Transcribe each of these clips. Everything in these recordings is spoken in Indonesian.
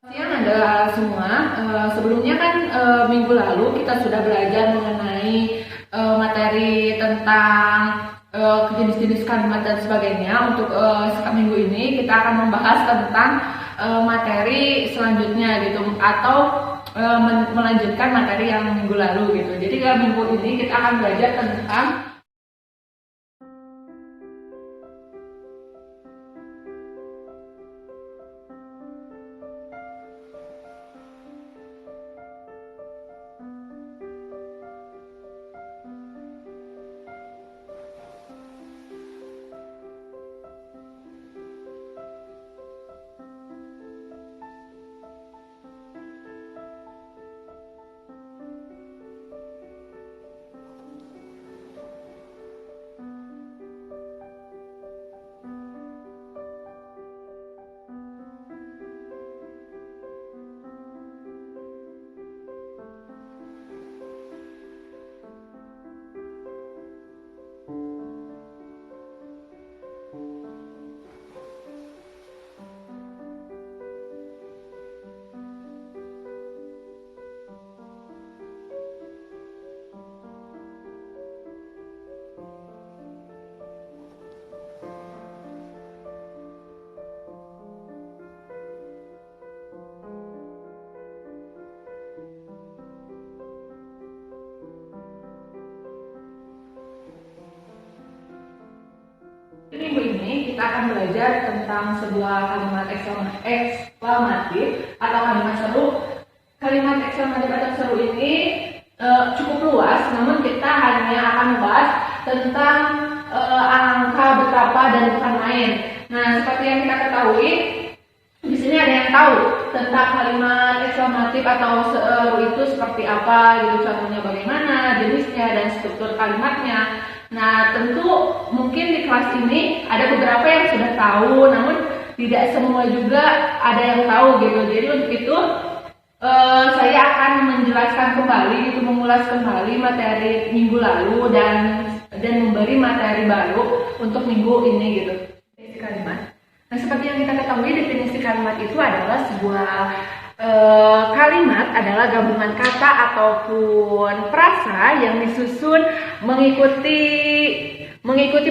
Siang Anda semua, sebelumnya kan minggu lalu kita sudah belajar mengenai materi tentang jenis-jenis kalimat dan sebagainya. Untuk minggu ini kita akan membahas tentang materi selanjutnya gitu, atau melanjutkan materi yang minggu lalu gitu. Jadi minggu ini kita akan belajar tentang minggu ini kita akan belajar tentang sebuah kalimat ekslamatif atau kalimat seru. Kalimat ekslamatif atau seru ini cukup luas, namun kita hanya akan membahas tentang angka betapa dan bukan main. Nah, seperti yang kita ketahui, di sini ada yang tahu tentang kalimat ekslamatif atau seru itu seperti apa, gitu, contohnya bagaimana, jenisnya dan struktur kalimatnya. Nah, tentu mungkin di kelas ini ada beberapa yang sudah tahu, namun tidak semua juga ada yang tahu gitu. Jadi untuk itu saya akan menjelaskan kembali, gitu, mengulas kembali materi minggu lalu dan memberi materi baru untuk minggu ini gitu. Definisi kalimat. Nah, seperti yang kita ketahui, definisi kalimat itu adalah sebuah kalimat adalah gabungan kata ataupun frasa yang disusun mengikuti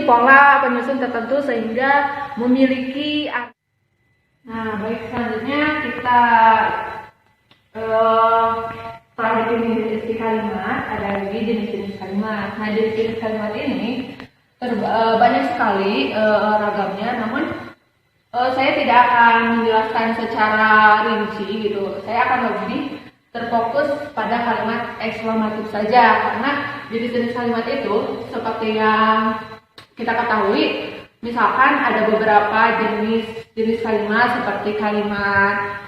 pola penyusun tertentu sehingga memiliki arti. Nah, baik, selanjutnya kita setelah definisi kalimat, ada lagi jenis-jenis kalimat. Nah, jenis-jenis kalimat ini banyak sekali ragamnya, namun saya tidak akan menjelaskan secara rinci gitu. Saya akan lebih terfokus pada kalimat ekslamatif saja, karena jenis-jenis kalimat itu seperti yang kita ketahui, misalkan ada beberapa jenis kalimat seperti kalimat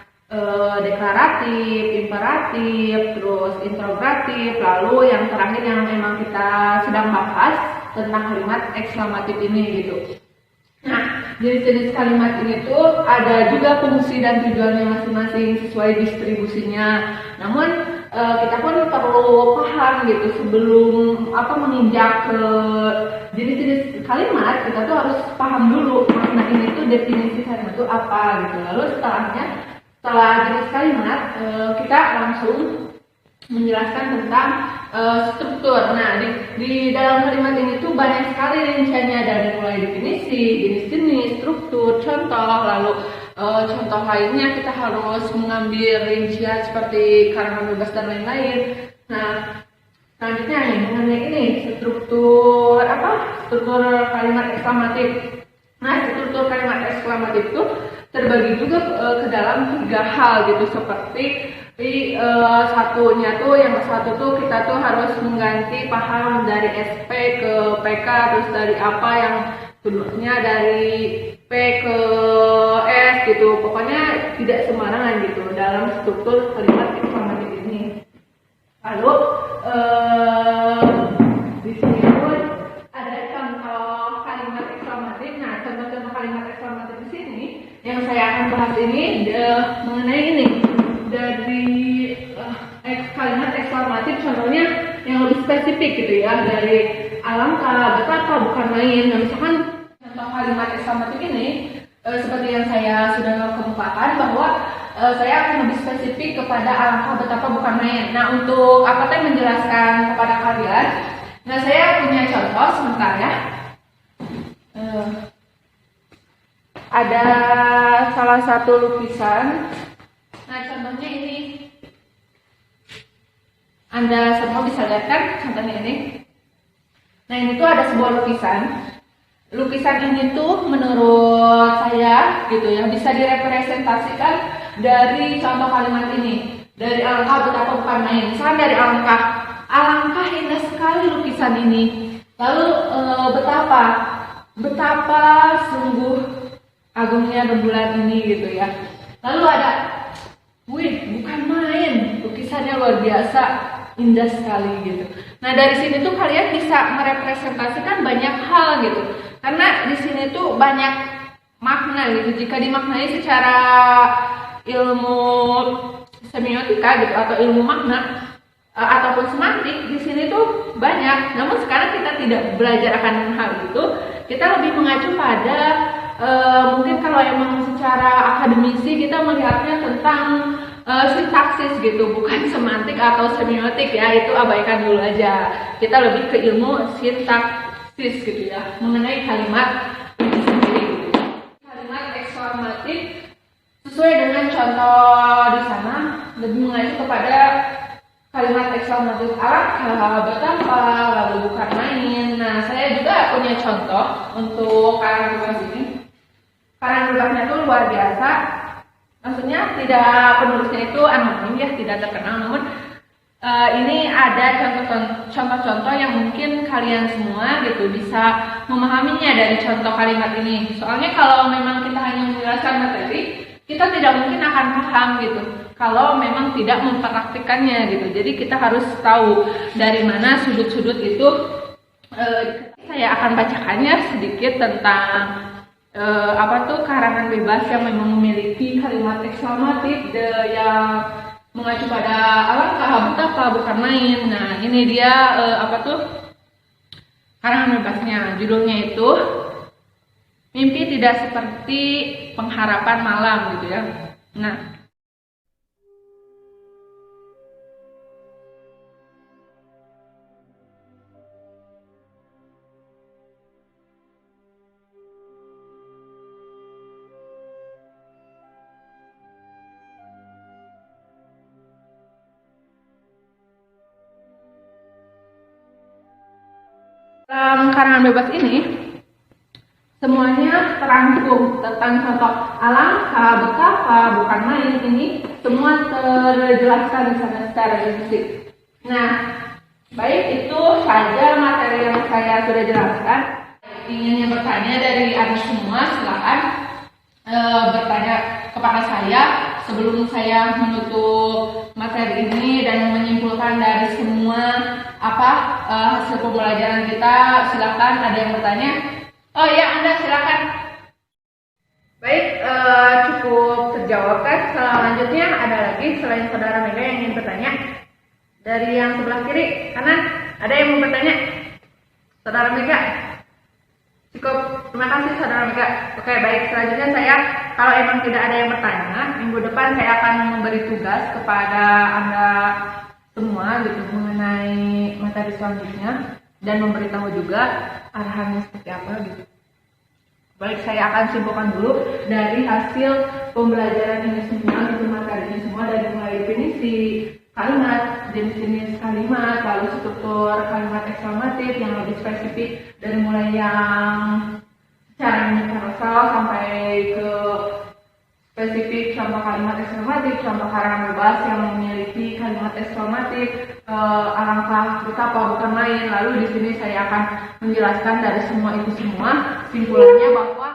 deklaratif, imperatif, terus interrogatif, lalu yang terakhir yang memang kita sedang bahas tentang kalimat ekslamatif ini gitu. Nah, jenis-jenis kalimat ini tuh ada juga fungsi dan tujuannya masing-masing sesuai distribusinya. Namun kita pun perlu paham gitu sebelum menginjak ke jenis-jenis kalimat, kita tuh harus paham dulu makna ini tuh definisi kalimat itu apa gitu. Lalu setelah jenis kalimat kita langsung menjelaskan tentang struktur. Nah, di dalam kalimat ini tuh banyak sekali rinciannya, dari mulai definisi, jenis-jenis, struktur, contoh, lalu contoh lainnya kita harus mengambil rincian seperti karangan bebas dan lain-lain. Nah, selanjutnya mengenai ini struktur kalimat ekslamatif. Nah, struktur kalimat ekslamatif itu terbagi juga ke dalam 3 hal gitu, seperti yang satu tuh kita tuh harus mengganti paham dari SP ke PK, terus dari apa yang keduanya dari P ke S gitu. Pokoknya tidak sembarangan gitu dalam struktur kalimat ekslamatif ini. Lalu di sini pun ada contoh kalimat ekslamatif. Nah, contoh-contoh kalimat ekslamatif di sini yang saya akan bahas ini mengenai ini dari kalimat ekslamatif, contohnya yang lebih spesifik gitu ya, dari alangkah, betapa, bukan main. Nah, misalkan contoh kalimat ekslamatif ini seperti yang saya sudah kemukakan bahwa saya akan lebih spesifik kepada alangkah betapa bukan main. Nah, untuk menjelaskan kepada kalian, nah saya punya contoh sebentar ya. Ada salah satu lukisan. Nah, contohnya ini. Anda semua bisa lihat kan contohnya ini. Nah, ini tuh ada sebuah lukisan. Lukisan ini tuh menurut saya gitu ya, bisa direpresentasikan dari contoh kalimat ini. Dari alangkah betapa bukan main. Misalkan dari alangkah indah sekali lukisan ini. Lalu betapa sungguh agungnya rembulan ini gitu ya. Lalu ada, wih, bukan main, lukisannya luar biasa, indah sekali gitu. Nah, dari sini tuh kalian bisa merepresentasikan banyak hal gitu. Karena di sini tuh banyak makna gitu. Jika dimaknai secara ilmu semiotika gitu atau ilmu makna ataupun semantik, di sini tuh banyak. Namun sekarang kita tidak belajar akan hal itu. Kita lebih mengacu pada mungkin kalau emang secara akademisi kita melihatnya tentang sintaksis gitu, bukan semantik atau semiotik ya, itu abaikan dulu aja. Kita lebih ke ilmu sintaksis gitu ya, mengenai kalimat itu sendiri gitu. Kalimat eksklamatif sesuai dengan contoh di sana lebih mengacu kepada kalimat eksklamatif alangkah betapa, lalu bukan main. Nah, saya juga punya contoh untuk karangan bebas ini. Karangan bebasnya tuh luar biasa. Maksudnya tidak, penulisnya itu anonim ya, tidak terkenal. Namun ini ada contoh-contoh yang mungkin kalian semua gitu bisa memahaminya dari contoh kalimat ini. Soalnya kalau memang kita hanya menjelaskan materi, kita tidak mungkin akan paham gitu kalau memang tidak mempraktikkannya gitu. Jadi kita harus tahu dari mana sudut-sudut itu. Saya akan bacakannya sedikit tentang karangan bebas yang memang memiliki kalimat eksklamatif yang mengacu pada alangkah betapa bukan main. Nah, ini dia karangan bebasnya. Judulnya itu Mimpi Tidak Seperti Pengharapan Malam gitu ya. Nah, dalam karangan bebas ini semuanya terangkum tentang contoh alangkah betapa bukan main ini, semua terjelaskan di sana secara rinci. Nah, baik, itu saja materi yang saya sudah jelaskan. Ingin yang bertanya dari Anda semua, silakan bertanya kepada saya sebelum saya menutup materi ini dan menyimpulkan dari semua hasil pembelajaran kita. Silakan, ada yang bertanya? Oh ya, Anda silakan. Baik, cukup terjawabkan. Selanjutnya ada lagi selain saudara Mega yang ingin bertanya. Dari yang sebelah kiri kanan ada yang mau bertanya? Saudara Mega? Cukup, terima kasih saudara Mega. Oke, baik, selanjutnya saya, kalau emang tidak ada yang bertanya, minggu depan saya akan memberi tugas kepada Anda semua gitu mengenai materi selanjutnya dan memberitahu juga arahannya seperti apa gitu. Baik, saya akan simpulkan dulu dari hasil pembelajaran ini semua, gitu, materi ini semua, dari mulai definisi kalimat, jenis-jenis kalimat, lalu struktur kalimat eksklamatif yang lebih spesifik, dari mulai yang secara universal sampai ke spesifik contoh kalimat eksklamatif, contoh karangan bebas yang memiliki kalimat eksklamatif, alangkah betapa bukan main. Lalu di sini saya akan menjelaskan dari semua itu semua, simpulannya bahwa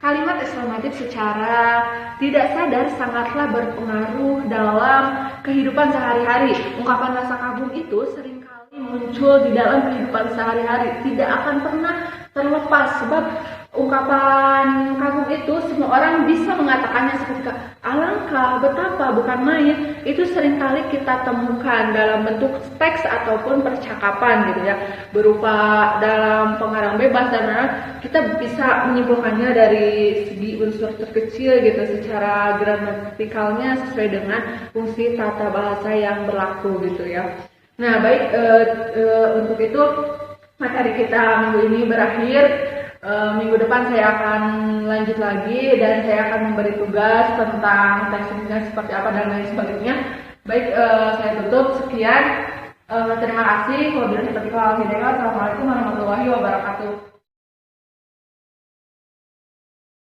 kalimat eksklamatif secara tidak sadar sangatlah berpengaruh dalam kehidupan sehari-hari. Ungkapan rasa kagum itu seringkali muncul di dalam kehidupan sehari-hari, tidak akan pernah terlepas, sebab ungkapan kagum itu semua orang bisa mengatakannya seketika. Alangkah, betapa, bukan main. Itu seringkali kita temukan dalam bentuk teks ataupun percakapan gitu ya, berupa dalam pengarang bebas, dan kita bisa menyimpulkannya dari segi unsur terkecil gitu, secara gramatikalnya sesuai dengan fungsi tata bahasa yang berlaku gitu ya. Nah baik, untuk itu materi kita minggu ini berakhir. Minggu depan saya akan lanjut lagi dan saya akan memberi tugas tentang tekniknya seperti apa dan lain sebagainya. Baik, saya tutup. Sekian. Terima kasih. Wabillahi taufiq wal hidayah. Assalamualaikum warahmatullahi wabarakatuh.